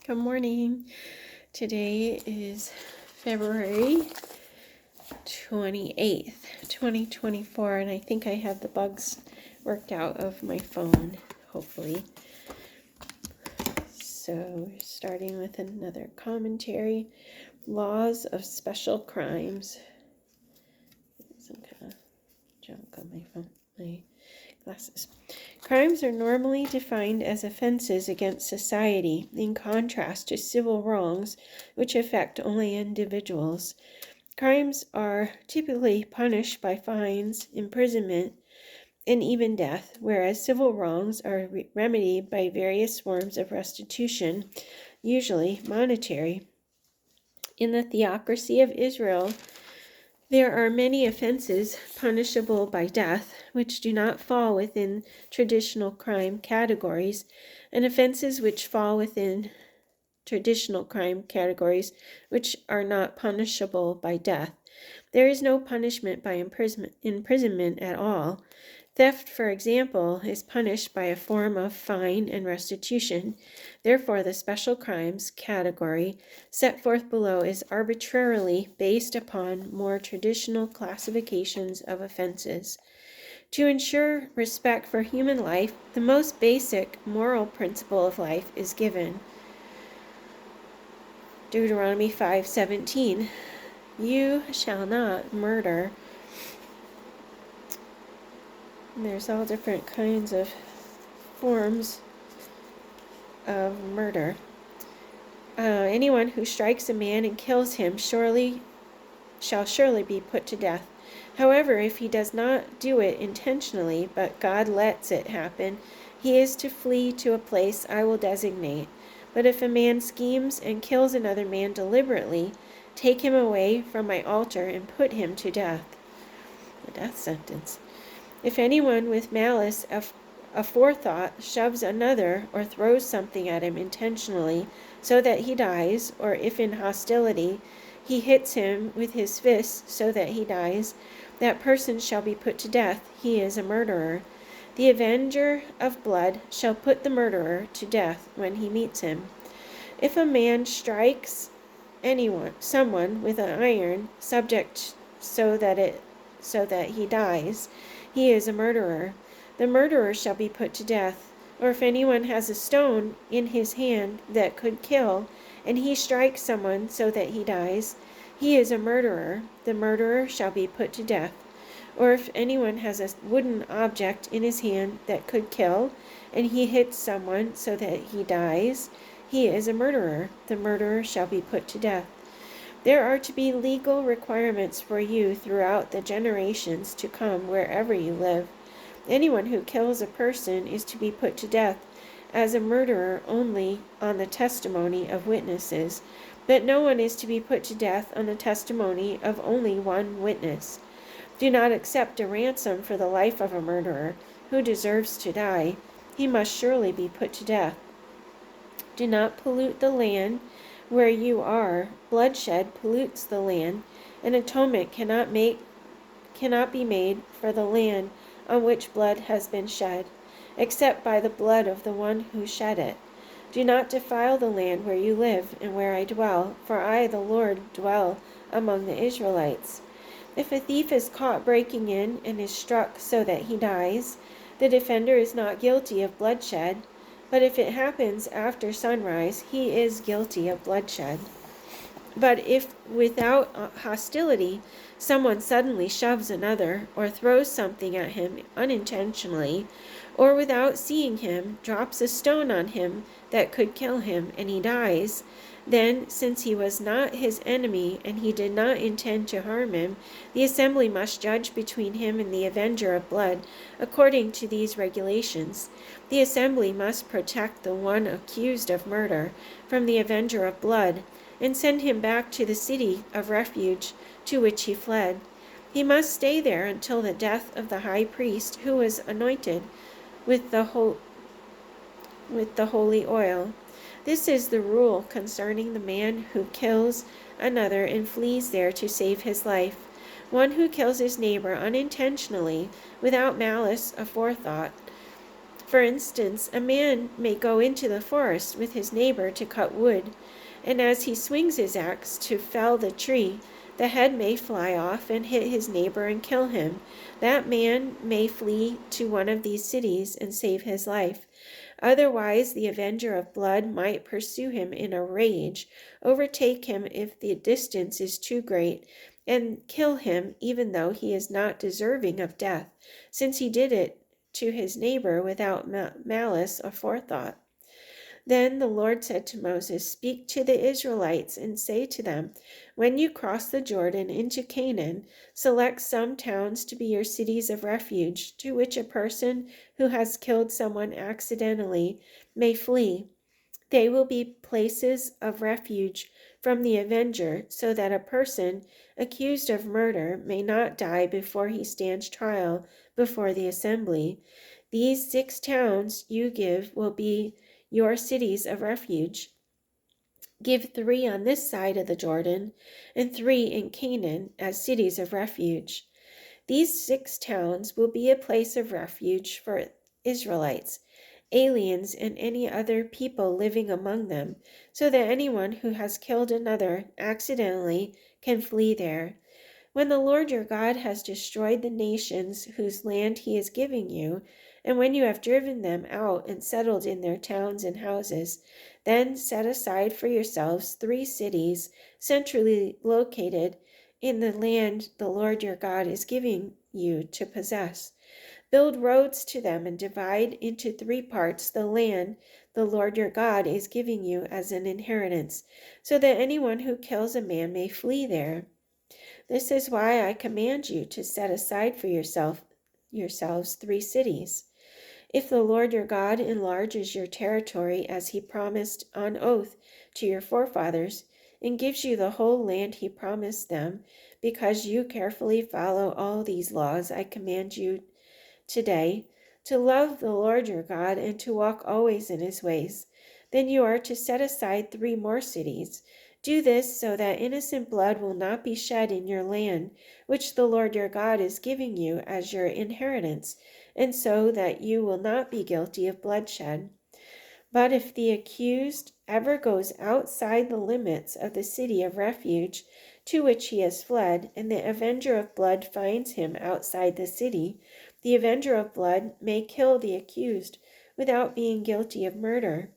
Good morning. Today is February 28th, 2024, and I think I have the bugs worked out of my phone, hopefully. So, starting with another commentary. Laws of special crimes. Some kind of junk on my phone, my glasses. Crimes are normally defined as offenses against society, in contrast to civil wrongs, which affect only individuals. Crimes are typically punished by fines, imprisonment, and even death, whereas civil wrongs are remedied by various forms of restitution, usually monetary. In the theocracy of Israel, there are many offenses punishable by death, which do not fall within traditional crime categories, and offenses which fall within traditional crime categories which are not punishable by death. There is no punishment by imprisonment at all. Theft, for example, is punished by a form of fine and restitution. Therefore, the special crimes category set forth below is arbitrarily based upon more traditional classifications of offenses. To ensure respect for human life, the most basic moral principle of life is given. Deuteronomy 5:17. You shall not murder. And there's all different kinds of forms of murder. Anyone who strikes a man and kills him shall surely be put to death. However, if he does not do it intentionally, but God lets it happen, he is to flee to a place I will designate. But if a man schemes and kills another man deliberately, take him away from my altar and put him to death. A death sentence. If anyone with malice aforethought shoves another or throws something at him intentionally so that he dies, or if in hostility he hits him with his fist so that he dies, that person shall be put to death. He is a murderer. The avenger of blood shall put the murderer to death when he meets him. If a man strikes someone with an iron subject so that he dies, he is a murderer. The murderer shall be put to death. Or if anyone has a stone in his hand that could kill, and he strikes someone so that he dies, he is a murderer. The murderer shall be put to death. Or if anyone has a wooden object in his hand that could kill, and he hits someone so that he dies, he is a murderer. The murderer shall be put to death. There are to be legal requirements for you throughout the generations to come wherever you live. Anyone who kills a person is to be put to death as a murderer only on the testimony of witnesses, but no one is to be put to death on the testimony of only one witness. Do not accept a ransom for the life of a murderer who deserves to die. He must surely be put to death. Do not pollute the land where you are. Bloodshed pollutes the land, and atonement cannot be made for the land on which blood has been shed, except by the blood of the one who shed it. Do not defile the land where you live and where I dwell, for I, the Lord, dwell among the Israelites. If a thief is caught breaking in and is struck so that he dies, the defender is not guilty of bloodshed, but if it happens after sunrise, he is guilty of bloodshed. But if without hostility someone suddenly shoves another or throws something at him unintentionally, or without seeing him drops a stone on him that could kill him and he dies, then, since he was not his enemy and he did not intend to harm him, the assembly must judge between him and the avenger of blood according to these regulations. The assembly must protect the one accused of murder from the avenger of blood and send him back to the city of refuge to which he fled. He must stay there until the death of the high priest who was anointed with the holy oil. This is the rule concerning the man who kills another and flees there to save his life. One who kills his neighbor unintentionally, without malice aforethought, For instance, a man may go into the forest with his neighbor to cut wood, and as he swings his axe to fell the tree, the head may fly off and hit his neighbor and kill him. That man may flee to one of these cities and save his life. Otherwise, the avenger of blood might pursue him in a rage, overtake him if the distance is too great, and kill him even though he is not deserving of death, since he did it to his neighbor without malice or forethought. Then the Lord said to Moses, "Speak to the Israelites and say to them, when you cross the Jordan into Canaan, select some towns to be your cities of refuge, to which a person who has killed someone accidentally may flee. They will be places of refuge from the avenger, so that a person accused of murder may not die before he stands trial before the assembly. These 6 towns you give will be your cities of refuge. Give 3 on this side of the Jordan, and 3 in Canaan as cities of refuge. These 6 towns will be a place of refuge for Israelites, aliens, and any other people living among them, so that anyone who has killed another accidentally can flee there. When the Lord your God has destroyed the nations whose land he is giving you, and when you have driven them out and settled in their towns and houses, then set aside for yourselves 3 cities centrally located in the land the Lord your God is giving you to possess. Build roads to them and divide into 3 parts the land the Lord your God is giving you as an inheritance, so that anyone who kills a man may flee there. This is why I command you to set aside for yourselves 3 cities. If the Lord your God enlarges your territory as he promised on oath to your forefathers, and gives you the whole land he promised them, because you carefully follow all these laws I command you today, to love the Lord your God and to walk always in his ways, then you are to set aside 3 more cities. Do this so that innocent blood will not be shed in your land, which the Lord your God is giving you as your inheritance, and so that you will not be guilty of bloodshed. But if the accused ever goes outside the limits of the city of refuge to which he has fled, and the avenger of blood finds him outside the city, the avenger of blood may kill the accused without being guilty of murder.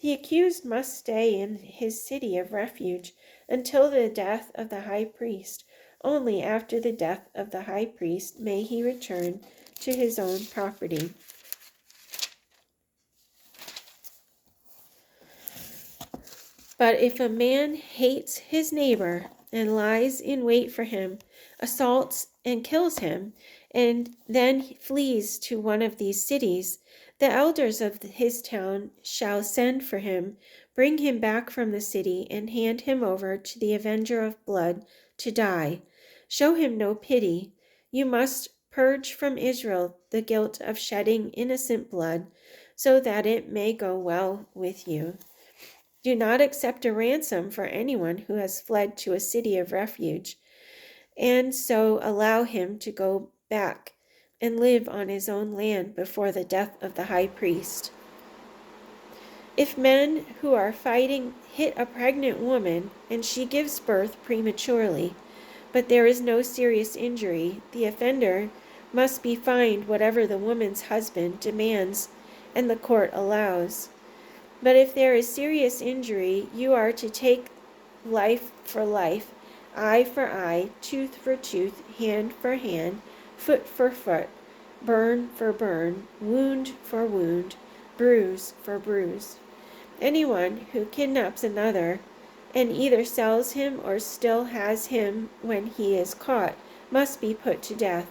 The accused must stay in his city of refuge until the death of the high priest. Only after the death of the high priest may he return to his own property. But if a man hates his neighbor and lies in wait for him, assaults and kills him, and then flees to one of these cities, the elders of his town shall send for him, bring him back from the city, and hand him over to the avenger of blood to die. Show him no pity. You must purge from Israel the guilt of shedding innocent blood, so that it may go well with you. Do not accept a ransom for anyone who has fled to a city of refuge, and so allow him to go back and live on his own land before the death of the high priest. If men who are fighting hit a pregnant woman and she gives birth prematurely, but there is no serious injury, the offender must be fined whatever the woman's husband demands and the court allows. But if there is serious injury, you are to take life for life, eye for eye, tooth for tooth, hand for hand, foot for foot, burn for burn, wound for wound, bruise for bruise. Anyone who kidnaps another and either sells him or still has him when he is caught must be put to death.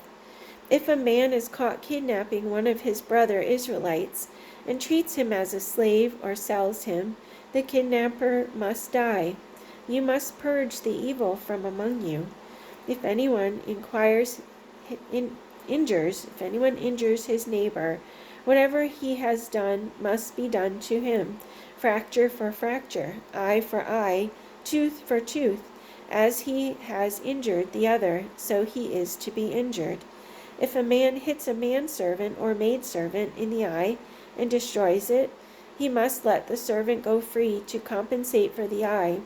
If a man is caught kidnapping one of his brother Israelites and treats him as a slave or sells him, the kidnapper must die. You must purge the evil from among you. If anyone injures his neighbor, whatever he has done must be done to him, fracture for fracture, eye for eye, tooth for tooth. As he has injured the other, so he is to be injured. If a man hits a manservant or maidservant in the eye, and destroys it, he must let the servant go free to compensate for the eye.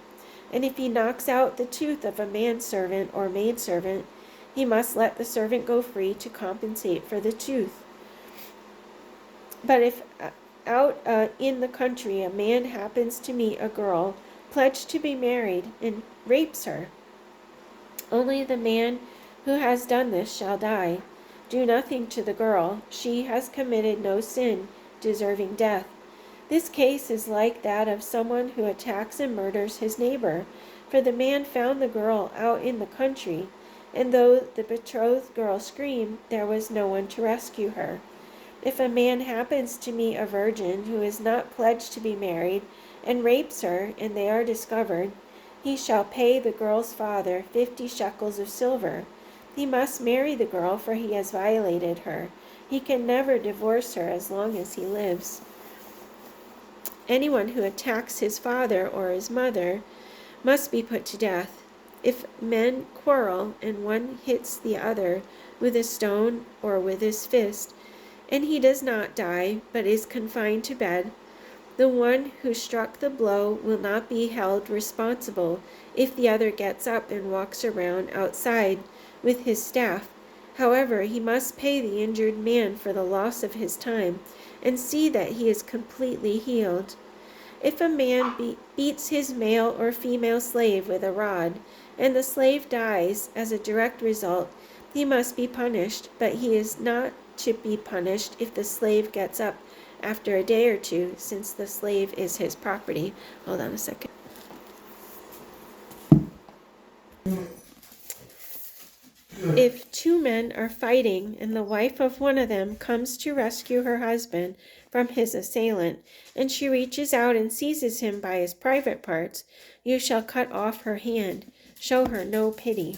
And if he knocks out the tooth of a manservant or maidservant, he must let the servant go free to compensate for the tooth. But if out in the country a man happens to meet a girl pledged to be married and rapes her, only the man who has done this shall die. Do nothing to the girl. She has committed no sin deserving death. This case is like that of someone who attacks and murders his neighbor, for the man found the girl out in the country, and though the betrothed girl screamed, there was no one to rescue her. If a man happens to meet a virgin who is not pledged to be married and rapes her, and they are discovered, he shall pay the girl's father 50 shekels of silver. He must marry the girl, for he has violated her. He can never divorce her as long as he lives. Anyone who attacks his father or his mother must be put to death. If men quarrel and one hits the other with a stone or with his fist, and he does not die but is confined to bed, the one who struck the blow will not be held responsible if the other gets up and walks around outside with his staff. However, he must pay the injured man for the loss of his time and see that he is completely healed. If a man beats his male or female slave with a rod, and the slave dies as a direct result, he must be punished, but he is not to be punished if the slave gets up after a day or two, since the slave is his property. Hold on a second. If two men are fighting and the wife of one of them comes to rescue her husband from his assailant, and she reaches out and seizes him by his private parts, you shall cut off her hand. Show her no pity.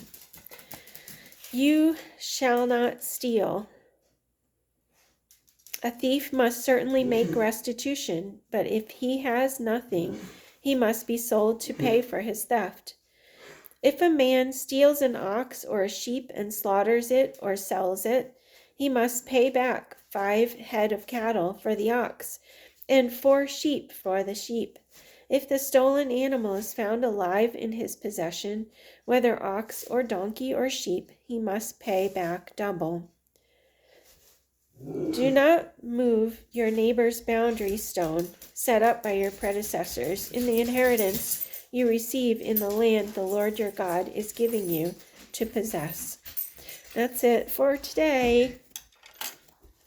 You shall not steal. A thief must certainly make restitution, but if he has nothing, he must be sold to pay for his theft. If a man steals an ox or a sheep and slaughters it or sells it, he must pay back 5 head of cattle for the ox and 4 sheep for the sheep. If the stolen animal is found alive in his possession, whether ox or donkey or sheep, he must pay back double. Do not move your neighbor's boundary stone set up by your predecessors in the inheritance you receive in the land the Lord your God is giving you to possess. That's it for today.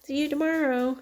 See you tomorrow.